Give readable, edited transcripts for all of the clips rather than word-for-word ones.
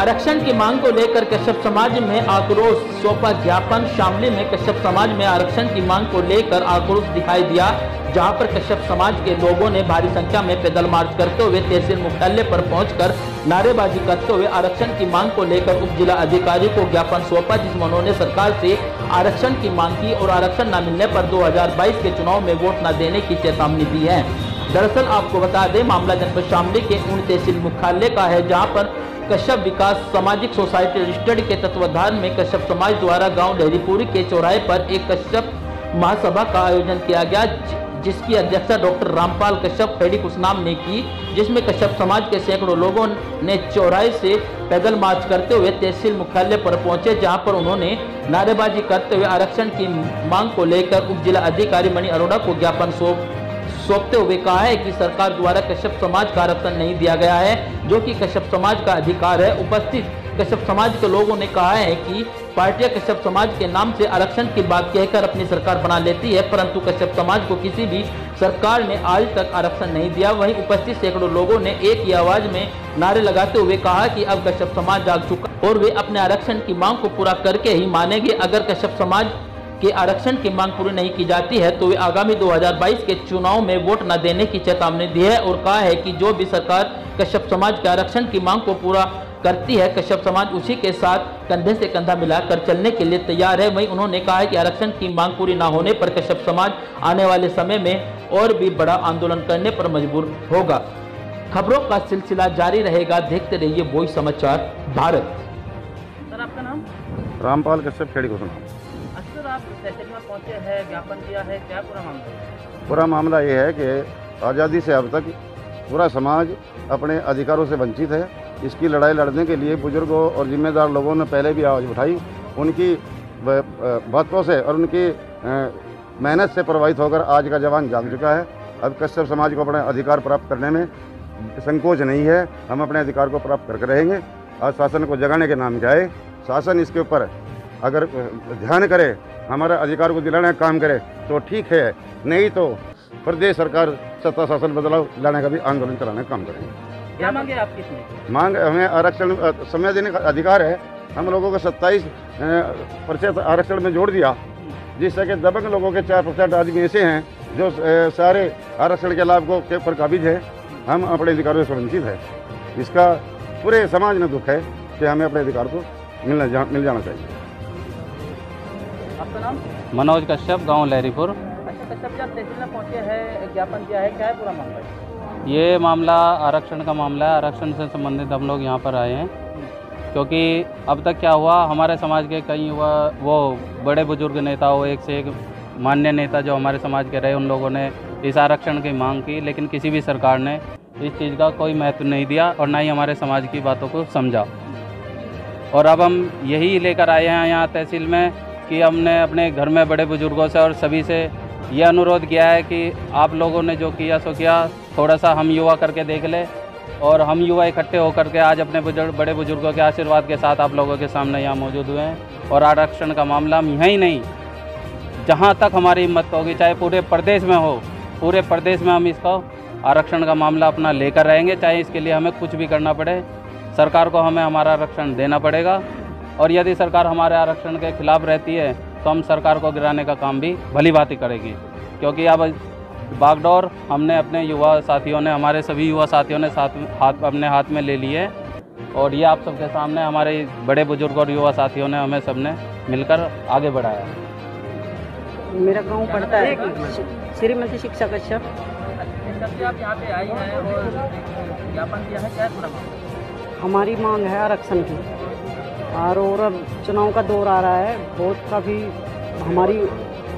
आरक्षण की मांग को लेकर कश्यप समाज में आक्रोश, सौंपा ज्ञापन। शामली में कश्यप समाज में आरक्षण की मांग को लेकर आक्रोश दिखाई दिया, जहां पर कश्यप समाज के लोगों ने भारी संख्या में पैदल मार्च करते हुए तहसील मुख्यालय पर पहुंचकर नारेबाजी करते हुए आरक्षण की मांग को लेकर उप जिला अधिकारी को ज्ञापन सौंपा, जिसमें उन्होंने सरकार से आरक्षण की मांग की और आरक्षण न मिलने पर 2022 के चुनाव में वोट न देने की चेतावनी दी है। दरअसल आपको बता दें, मामला जनपद शामली के ऊन तहसील मुख्यालय का है, जहां पर कश्यप विकास सामाजिक सोसाइटी रजिस्टर्ड के तत्वाधान में कश्यप समाज द्वारा गांव लहरीपुरी के चौराहे पर एक कश्यप महासभा का आयोजन किया गया, जिसकी अध्यक्षता डॉक्टर रामपाल कश्यप खैड़ी कुसनाम ने की, जिसमें कश्यप समाज के सैकड़ों लोगों ने चौराहे से पैदल मार्च करते हुए तहसील मुख्यालय पर पहुंचे, जहां पर उन्होंने नारेबाजी करते हुए आरक्षण की मांग को लेकर उप जिला अधिकारी मणि अरोड़ा को ज्ञापन सौंपते हुए कहा है कि सरकार द्वारा कश्यप समाज का आरक्षण नहीं दिया गया है, जो कि कश्यप समाज का अधिकार है। उपस्थित कश्यप समाज के लोगों ने कहा है कि पार्टियां कश्यप समाज के नाम से आरक्षण की बात कहकर अपनी सरकार बना लेती है, परंतु कश्यप समाज को किसी भी सरकार ने आज तक आरक्षण नहीं दिया। वहीं उपस्थित सैकड़ों लोगों ने एक ही आवाज में नारे लगाते हुए कहा कि अब कश्यप समाज जाग चुका और वे अपने आरक्षण की मांग को पूरा करके ही मानेंगे। अगर कश्यप समाज के आरक्षण की मांग पूरी नहीं की जाती है तो वे आगामी 2022 के चुनाव में वोट न देने की चेतावनी दी है और कहा है कि जो भी सरकार कश्यप समाज के आरक्षण की मांग को पूरा करती है, कश्यप समाज उसी के साथ कंधे से कंधा मिलाकर चलने के लिए तैयार है। वहीं उन्होंने कहा है कि आरक्षण की मांग पूरी न होने पर कश्यप समाज आने वाले समय में और भी बड़ा आंदोलन करने पर मजबूर होगा। खबरों का सिलसिला जारी रहेगा, देखते रहिए वॉइस समाचार भारत। सर, आपका नाम? रामपाल कश्यप खैड़ी कुसनाम। सर, आप तहसील में पहुंचे हैं, ज्ञापन दिया है, क्या पूरा मामला है? पूरा मामला ये है कि आज़ादी से अब तक पूरा समाज अपने अधिकारों से वंचित है। इसकी लड़ाई लड़ने के लिए बुजुर्गों और जिम्मेदार लोगों ने पहले भी आवाज़ उठाई। उनकी बातों से और उनकी मेहनत से प्रभावित होकर आज का जवान जाग चुका है। अब कश्यप समाज को अपने अधिकार प्राप्त करने में संकोच नहीं है। हम अपने अधिकार को प्राप्त करके रहेंगे। आज शासन को जगाने के नाम जाए, शासन इसके ऊपर अगर ध्यान करे, हमारा अधिकार को दिलाने का काम करे तो ठीक है, नहीं तो प्रदेश सरकार सत्ता शासन बदलाव लाने का भी आंदोलन चलाने का काम करेंगे। क्या मांगे आपकी इसमें? मांग हमें आरक्षण समय देने का अधिकार है। हम लोगों को 27% आरक्षण में जोड़ दिया, जिससे कि दबंग लोगों के 4% आदमी ऐसे हैं जो सारे आरक्षण के लाभ को के पर काबिज है। हम अपने अधिकारों से वंचित है। इसका पूरे समाज में दुख है कि हमें अपने अधिकार को मिल जाना चाहिए। आपका नाम? मनोज कश्यप, गांव लहरीपुर। अच्छा कश्यप जी, आप तहसील में पहुंचे हैं, ज्ञापन दिया है, क्या है पूरा मामला है? ये मामला आरक्षण का मामला है। आरक्षण से संबंधित हम लोग यहाँ पर आए हैं क्योंकि अब तक क्या हुआ, हमारे समाज के कई युवा वो बड़े बुजुर्ग नेता हो, एक से एक मान्य नेता जो हमारे समाज के रहे, उन लोगों ने इस आरक्षण की मांग की, लेकिन किसी भी सरकार ने इस चीज़ का कोई महत्व नहीं दिया और ना ही हमारे समाज की बातों को समझा। और अब हम यही लेकर आए हैं यहाँ तहसील में कि हमने अपने घर में बड़े बुजुर्गों से और सभी से ये अनुरोध किया है कि आप लोगों ने जो किया सो किया, थोड़ा सा हम युवा करके देख ले। और हम युवा इकट्ठे होकर के आज अपने बड़े बुजुर्गों के आशीर्वाद के साथ आप लोगों के सामने यहाँ मौजूद हुए हैं। और आरक्षण का मामला हम यहीं नहीं, जहाँ तक हमारी हिम्मत होगी, चाहे पूरे प्रदेश में हो, पूरे प्रदेश में हम इसका आरक्षण का मामला अपना लेकर रहेंगे, चाहे इसके लिए हमें कुछ भी करना पड़े। सरकार को हमें हमारा आरक्षण देना पड़ेगा और यदि सरकार हमारे आरक्षण के खिलाफ रहती है तो हम सरकार को गिराने का काम भी भली भांति करेंगे। क्योंकि अब बागडोर हमने अपने युवा साथियों ने, हमारे सभी युवा साथियों ने अपने हाथ में ले लिए और ये आप सबके सामने हमारे बड़े बुजुर्ग और युवा साथियों ने हमें सबने मिलकर आगे बढ़ाया। मेरा गांव पड़ता है श्रीमती शिक्षा कश्यप। आप यहाँ पे आई हैं और ज्ञापन दिया है, क्या है पूरा मामला? हमारी मांग है आरक्षण की और अब चुनाव का दौर आ रहा है, बहुत काफ़ी हमारी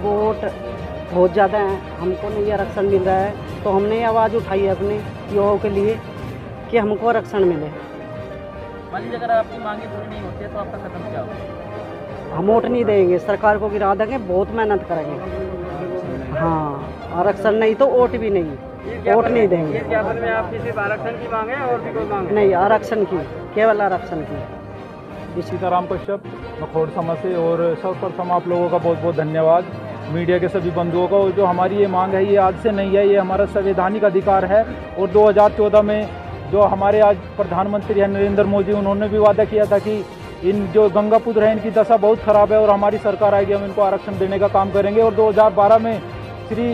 वोट बहुत ज़्यादा है, हमको नहीं आरक्षण मिल रहा है, तो हमने आवाज़ उठाई है अपने युवाओं के लिए कि हमको आरक्षण मिले। मान लीजिए अगर आपकी मांगे पूरी नहीं होती है तो आपका कदम क्या होगा? हम वोट नहीं देंगे, सरकार को गिरा देंगे, बहुत मेहनत करेंगे। हाँ, आरक्षण नहीं तो वोट भी नहीं, वोट नहीं देंगे। ज्ञापन में आपकी सिर्फ आरक्षण की मांग है और भी कोई मांग नहीं? आरक्षण की, केवल आरक्षण की। सीताराम कश्यप, मखोड़ समाज से। और सर्वप्रथम आप लोगों का बहुत बहुत धन्यवाद, मीडिया के सभी बंधुओं का। जो हमारी ये मांग है ये आज से नहीं है, ये हमारा संवैधानिक अधिकार है और 2014 में जो हमारे आज प्रधानमंत्री हैं नरेंद्र मोदी, उन्होंने भी वादा किया था कि इन जो गंगा पुत्र हैं इनकी दशा बहुत ख़राब है और हमारी सरकार आएगी हम इनको आरक्षण देने का काम करेंगे। और 2012 में श्री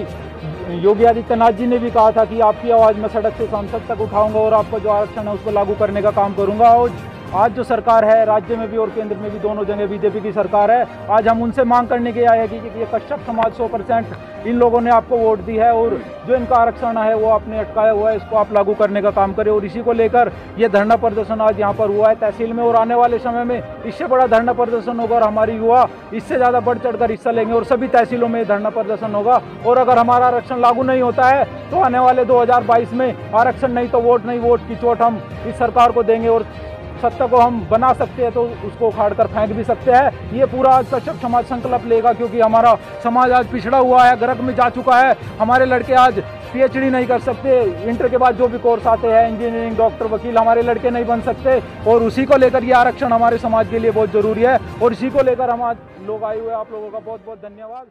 योगी आदित्यनाथ जी ने भी कहा था कि आपकी आवाज़ मैं सड़क से संसद तक उठाऊंगा और आपका जो आरक्षण है उसको लागू करने का काम करूंगा। और आज जो सरकार है राज्य में भी और केंद्र में भी दोनों जगह बीजेपी की सरकार है, आज हम उनसे मांग करने के आए हैं कि ये कश्यप समाज 100% इन लोगों ने आपको वोट दी है और जो इनका आरक्षण है वो आपने अटकाया हुआ है, इसको आप लागू करने का काम करें। और इसी को लेकर ये धरना प्रदर्शन आज यहाँ पर हुआ है तहसील में, और आने वाले समय में इससे बड़ा धरना प्रदर्शन होगा और हमारी युवा इससे ज़्यादा बढ़ चढ़कर हिस्सा लेंगे और सभी तहसीलों में धरना प्रदर्शन होगा। और अगर हमारा आरक्षण लागू नहीं होता है तो आने वाले 2022 में आरक्षण नहीं तो वोट नहीं, वोट की चोट हम इस सरकार को देंगे और सत्ता को हम बना सकते हैं तो उसको उखाड़ कर फेंक भी सकते हैं। ये पूरा आज कश्यप समाज संकल्प लेगा, क्योंकि हमारा समाज आज पिछड़ा हुआ है, गर्क में जा चुका है। हमारे लड़के आज पीएचडी नहीं कर सकते, इंटर के बाद जो भी कोर्स आते हैं इंजीनियरिंग, डॉक्टर, वकील, हमारे लड़के नहीं बन सकते। और उसी को लेकर ये आरक्षण हमारे समाज के लिए बहुत ज़रूरी है और इसी को लेकर हम आज लोग आए हुए हैं। आप लोगों का बहुत बहुत धन्यवाद।